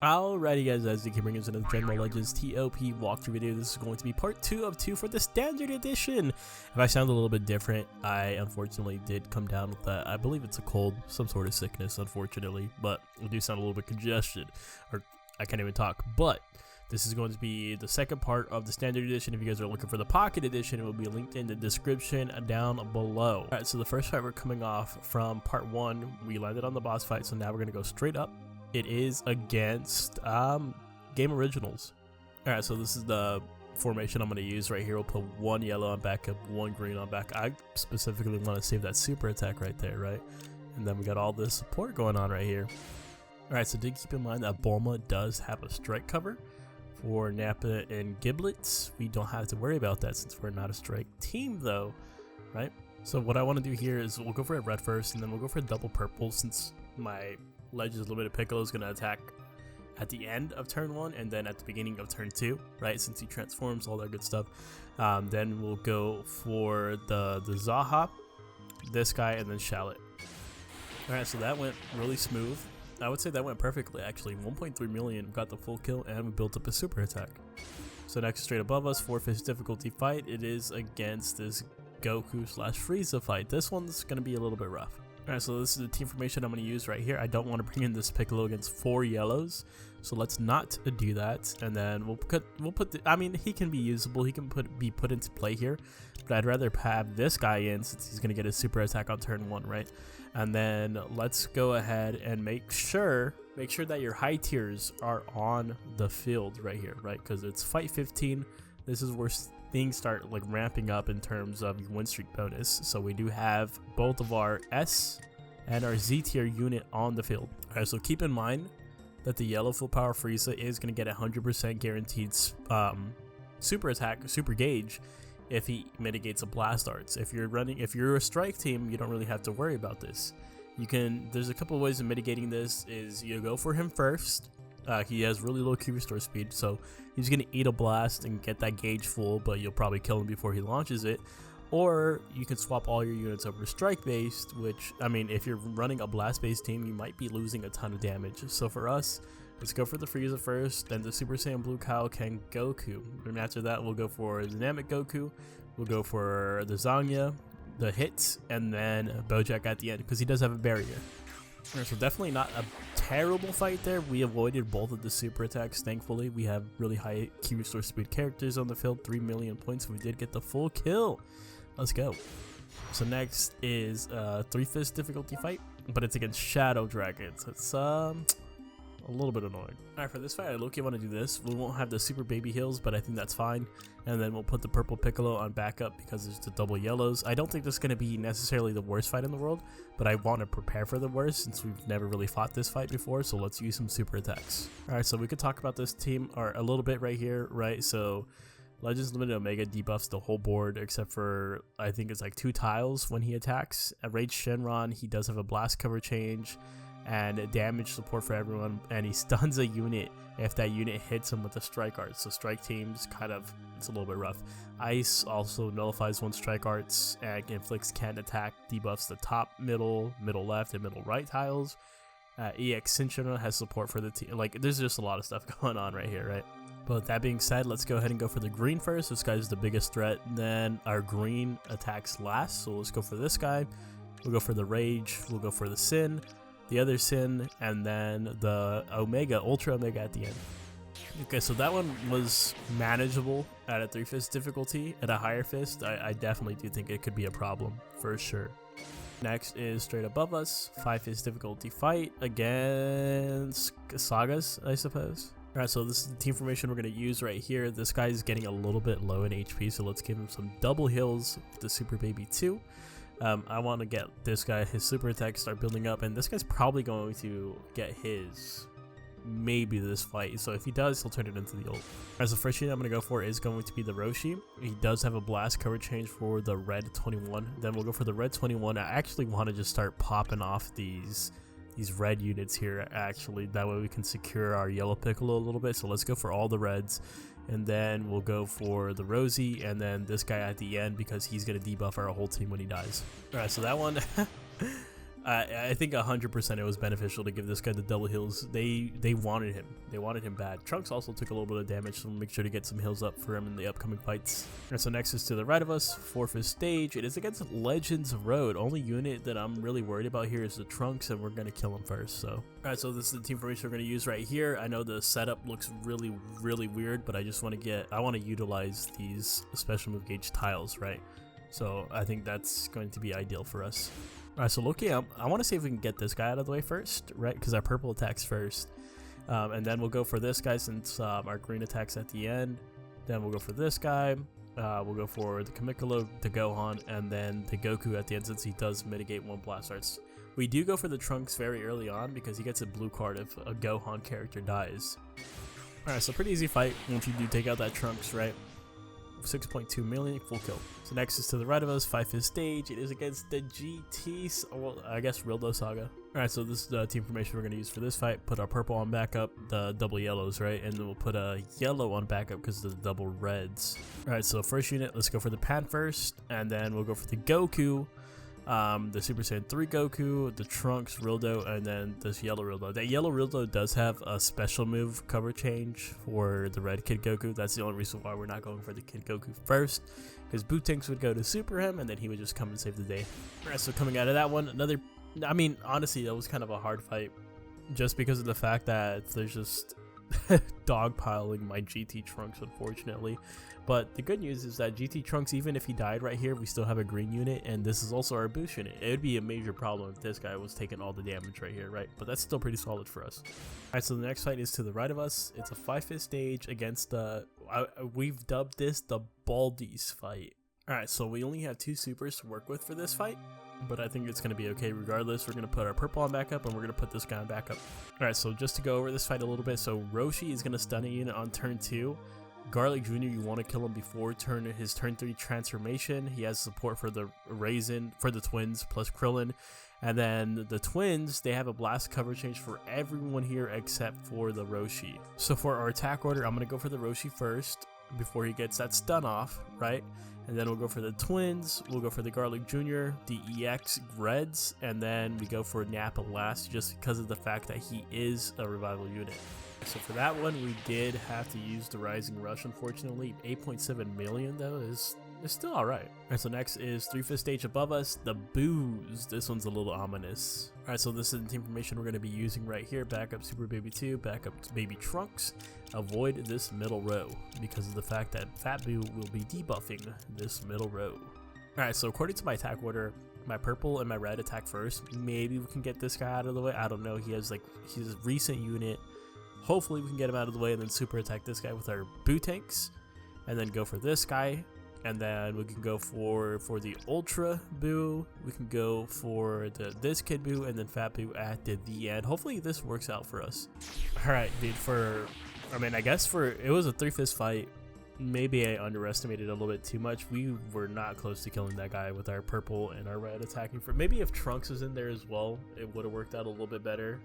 Alrighty guys, as you can bring us into the Dragon Ball Legends TOP walkthrough video. This is going to be part 2 of 2 for the standard edition. If I sound a little bit different, I unfortunately did come down with that. I believe it's a cold, some sort of sickness unfortunately, but I do sound a little bit congested, or I can't even talk. But this is going to be the second part of the standard edition. If you guys are looking for the pocket edition, it will be linked in the description down below. Alright, so the first fight we're coming off from part 1, we landed on the boss fight, so now we're going to go straight up. It is against Game Originals. Alright, so this is the formation I'm going to use right here. We'll put one yellow on backup, one green on back. I specifically want to save that super attack right there, right? And then we got all this support going on right here. Alright, so do keep in mind that Bulma does have a strike cover. For Nappa and Giblets, we don't have to worry about that since we're not a strike team though, right? So what I want to do here is we'll go for a red first, and then we'll go for a double purple since my Legends Limited Piccolo is going to attack at the end of turn 1 and then at the beginning of turn 2, right? Since he transforms, all that good stuff. Then we'll go for the Zaha, this guy, and then Shallot. Alright, so that went really smooth. I would say that went perfectly actually. 1.3 million, got the full kill, and we built up a super attack. So next, straight above us, 4-fish difficulty fight. It is against this Goku / Frieza fight. This one's going to be a little bit rough. Alright, so this is the team formation I'm going to use right here. I don't want to bring in this Piccolo against 4 yellows, so let's not do that. And then we'll put the, I mean, he can be usable, he can be put into play here, but I'd rather have this guy in since he's going to get a super attack on turn 1, right? And then let's go ahead and make sure that your high tiers are on the field right here, right? Because it's fight 15. This is where things start like ramping up in terms of your win streak bonus. So we do have both of our S and our Z tier unit on the field. Alright, so keep in mind that the yellow full power Frieza is going to get 100% guaranteed super attack, super gauge if he mitigates a blast arts. If you're a strike team, you don't really have to worry about this. There's a couple of ways of mitigating this. Is you go for him first. He has really low Q restore speed, so he's going to eat a blast and get that gauge full, but you'll probably kill him before he launches it. Or you can swap all your units over to strike based, which, I mean, if you're running a blast based team, you might be losing a ton of damage. So for us, let's go for the Frieza first, then the Super Saiyan Blue Kaioken Goku. And after that, we'll go for the Namek Goku, we'll go for the Zanya, the hits, and then Bojack at the end, because he does have a barrier. Alright, so definitely not a terrible fight there. We avoided both of the super attacks, thankfully. We have really high Q restore speed characters on the field, 3 million points. We did get the full kill. Let's go. So next is a 3-fist difficulty fight, but it's against Shadow Dragons. It's a little bit annoying. Alright, for this fight, I low-key want to do this. We won't have the super baby heals, but I think that's fine. And then we'll put the purple Piccolo on backup because there's the double yellows. I don't think this is going to be necessarily the worst fight in the world, but I want to prepare for the worst since we've never really fought this fight before, so let's use some super attacks. Alright, so we could talk about this team or a little bit right here, right? So Legends Limited Omega debuffs the whole board except for, I think it's like 2 tiles when he attacks. At Rage Shenron, he does have a blast cover change and damage support for everyone, and he stuns a unit if that unit hits him with a strike art. So strike teams it's a little bit rough. Ice also nullifies 1 strike arts and inflicts can't attack, debuffs the top, middle left, and middle right tiles. EX Shinra has support for the team. Like, there's just a lot of stuff going on right here, right? But that being said, let's go ahead and go for the green first. This guy's the biggest threat. Then our green attacks last, so let's go for this guy. We'll go for the Rage, we'll go for the Sin, the other Sin, and then the Omega, Ultra Omega at the end. Okay, so that one was manageable at a 3-fist difficulty. At a higher fist, I definitely do think it could be a problem, for sure. Next is straight above us, 5-fist difficulty fight against Sagas, I suppose. Alright, so this is the team formation we're going to use right here. This guy is getting a little bit low in HP, so let's give him some double heals with the Super Baby 2. I want to get this guy his super attack start building up, and this guy's probably going to get his maybe this fight, so if he does, he'll turn it into the ult. As the first unit I'm going to go for is going to be the Roshi. He does have a blast cover change for the red 21. Then we'll go for the red 21. I actually want to just start popping off these red units here, actually. That way we can secure our yellow Piccolo a little bit, so let's go for all the reds. And then we'll go for the Rosie, and then this guy at the end because he's going to debuff our whole team when he dies. Alright, so that one I think 100% it was beneficial to give this guy the double heals. They wanted him. They wanted him bad. Trunks also took a little bit of damage, so we'll make sure to get some heals up for him in the upcoming fights. Alright, so next is to the right of us, 4th stage. It is against Legends Road. Only unit that I'm really worried about here is the Trunks, and we're going to kill him first. So, alright, so this is the team formation we're going to use right here. I know the setup looks really weird, but I just want to utilize these special move gauge tiles, right? So I think that's going to be ideal for us. Alright, so looking up, I want to see if we can get this guy out of the way first, right? Because our purple attacks first. And then we'll go for this guy since our green attacks at the end. Then we'll go for this guy. We'll go for the Kamikolo, the Gohan, and then the Goku at the end since he does mitigate 1 blast arts. We do go for the Trunks very early on because he gets a blue card if a Gohan character dies. Alright, so pretty easy fight once you do take out that Trunks, right? 6.2 million, full kill. So next is to the right of us, 5th stage. It is against the GT, well, I guess Rildo Saga. Alright, so this is the team formation we're going to use for this fight. Put our purple on backup, the double yellows, right? And then we'll put a yellow on backup because of the double reds. Alright, so first unit, let's go for the Pan first. And then we'll go for the Goku. The Super Saiyan 3 Goku, the Trunks Rildo, and then this yellow Rildo. That yellow Rildo does have a special move cover change for the red Kid Goku. That's the only reason why we're not going for the Kid Goku first, because Bootanks would go to super him, and then he would just come and save the day. Alright, so coming out of that one, I mean, honestly, that was kind of a hard fight, just because of the fact that there's just dogpiling my GT Trunks, unfortunately. But the good news is that GT Trunks, even if he died right here, we still have a green unit, and this is also our boost unit. It would be a major problem if this guy was taking all the damage right here, right? But that's still pretty solid for us. Alright, so the next fight is to the right of us. It's a 5th stage against we've dubbed this the Baldies fight. Alright, so we only have 2 supers to work with for this fight, but I think it's going to be okay regardless. We're going to put our purple on backup, and we're going to put this guy on backup. Alright, so just to go over this fight a little bit, so Roshi is going to stun a unit on turn 2. Garlic Jr., you want to kill him before his turn 3 transformation. He has support for the Raisin, for the twins, plus Krillin. And then the twins, they have a blast cover change for everyone here except for the Roshi. So for our attack order, I'm going to go for the Roshi first before he gets that stun off, right? And then we'll go for the twins, we'll go for the Garlic Jr., the EX Reds, and then we go for Nappa last just because of the fact that he is a revival unit. So for that one, we did have to use the Rising Rush, unfortunately. 8.7 million, though, is still alright. Alright, so next is 3/5 stage above us, the Boos. This one's a little ominous. Alright, so this is the team formation we're going to be using right here. Backup Super Baby 2, backup Baby Trunks. Avoid this middle row because of the fact that Fat Boo will be debuffing this middle row. Alright, so according to my attack order, my purple and my red attack first. Maybe we can get this guy out of the way. I don't know. He's a recent unit. Hopefully we can get him out of the way and then super attack this guy with our Bootanks, and then go for this guy, and then we can go for the Ultra Boo. We can go for this Kid Boo, and then Fat Boo at the end. Hopefully this works out for us. All right, dude. I guess it was a 3/5 fight. Maybe I underestimated a little bit too much. We were not close to killing that guy with our purple and our red attacking. Maybe if Trunks was in there as well, it would have worked out a little bit better.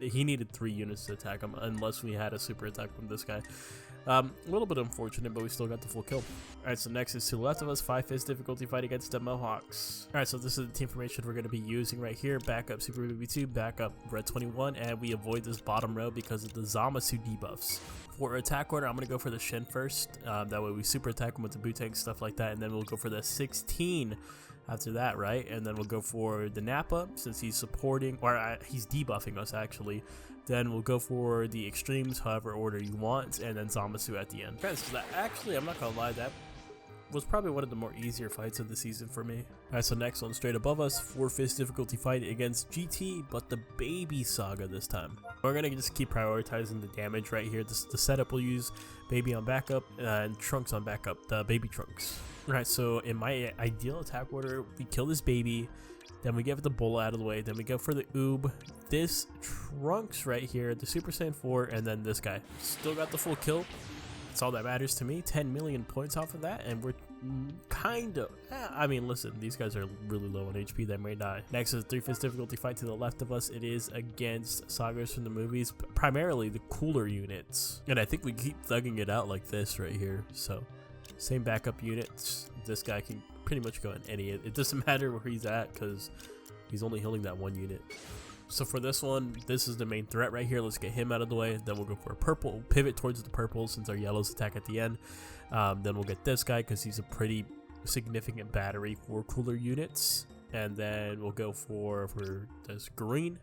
He needed 3 units to attack him unless we had a super attack from this guy. A little bit unfortunate, but we still got the full kill. Alright, so next is to the left of us, 5/5 difficulty fight against the Mohawks. Alright, so this is the team formation we're going to be using right here. Backup Super Baby 2, backup Red 21, and we avoid this bottom row because of the Zamasu debuffs. For attack order, I'm going to go for the Shin first. That way we super attack him with the Bootank, stuff like that, and then we'll go for the 16 after that, right? And then we'll go for the Nappa since he's supporting, or he's debuffing us actually. Then we'll go for the extremes, however order you want, and then Zamasu at the end. Okay, so that actually, I'm not gonna lie, that was probably one of the more easier fights of the season for me. Alright, so next one straight above us, 4/5 difficulty fight against GT, but the Baby Saga this time. We're gonna just keep prioritizing the damage right here. The setup we'll use Baby on backup and Trunks on backup, the Baby Trunks. Alright, so in my ideal attack order, we kill this Baby, then we get the Bull out of the way, then we go for the Oob, this Trunks right here, the Super Saiyan 4, and then this guy. Still got the full kill. That's all that matters to me. 10 million points off of that, and we're kind of, I mean, listen, these guys are really low on HP. They may die. Next is a 3/5 difficulty fight to the left of us. It is against Sagas from the movies, primarily the cooler units. And I think we keep thugging it out like this right here. So, same backup units. This guy can pretty much go in any. It doesn't matter where he's at because he's only healing that one unit. So for this one, this is the main threat right here. Let's get him out of the way. Then we'll go for a purple, pivot towards the purple since our yellows attack at the end. Then we'll get this guy because he's a pretty significant battery for cooler units. And then we'll go for this green,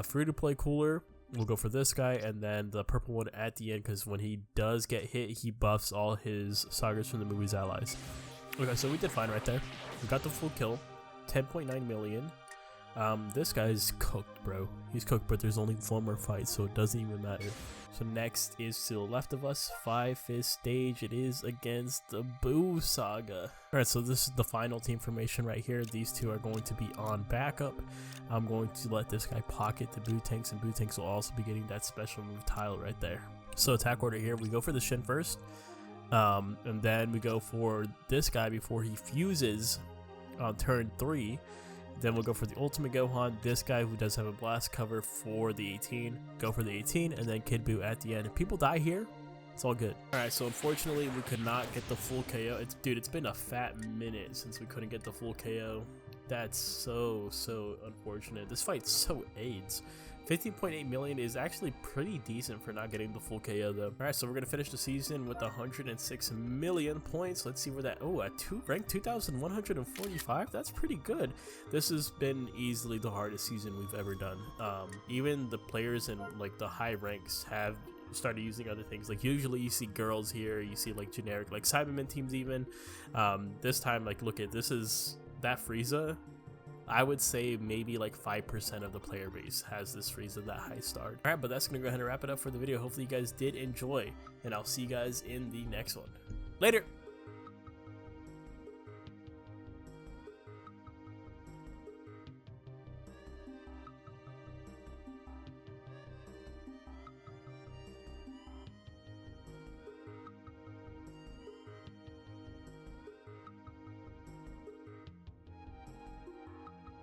free to play cooler. We'll go for this guy and then the purple one at the end because when he does get hit, he buffs all his Sagas from the movie's allies. Okay, so we did fine right there. We got the full kill, 10.9 million. This guy's cooked, bro. He's cooked, but there's only one more fight, so it doesn't even matter. So next is to the left of us, 5th stage. It is against the Boo Saga. Alright, so this is the final team formation right here. These two are going to be on backup. I'm going to let this guy pocket the Boo Tanks, and Boo Tanks will also be getting that special move tile right there. So attack order here, we go for the Shin first. And then we go for this guy before he fuses on turn 3. Then we'll go for the ultimate Gohan, this guy who does have a blast cover for the 18. Go for the 18 and then Kid Buu at the end. If people die here, it's all good. Alright, so unfortunately we could not get the full KO. Dude, it's been a fat minute since we couldn't get the full KO. That's so unfortunate. This fight's so AIDS. 15.8 million is actually pretty decent for not getting the full KO though. Alright, so we're gonna finish the season with 106 million points. Let's see where that, rank 2,145. That's pretty good. This has been easily the hardest season we've ever done. Even the players in like the high ranks have started using other things. Like usually you see girls here, you see like generic like Cybermen teams even. This time, like, look at this, is that Frieza. I would say maybe like 5% of the player base has this Frieza that high starred. Alright, but that's gonna go ahead and wrap it up for the video. Hopefully you guys did enjoy, and I'll see you guys in the next one. Later!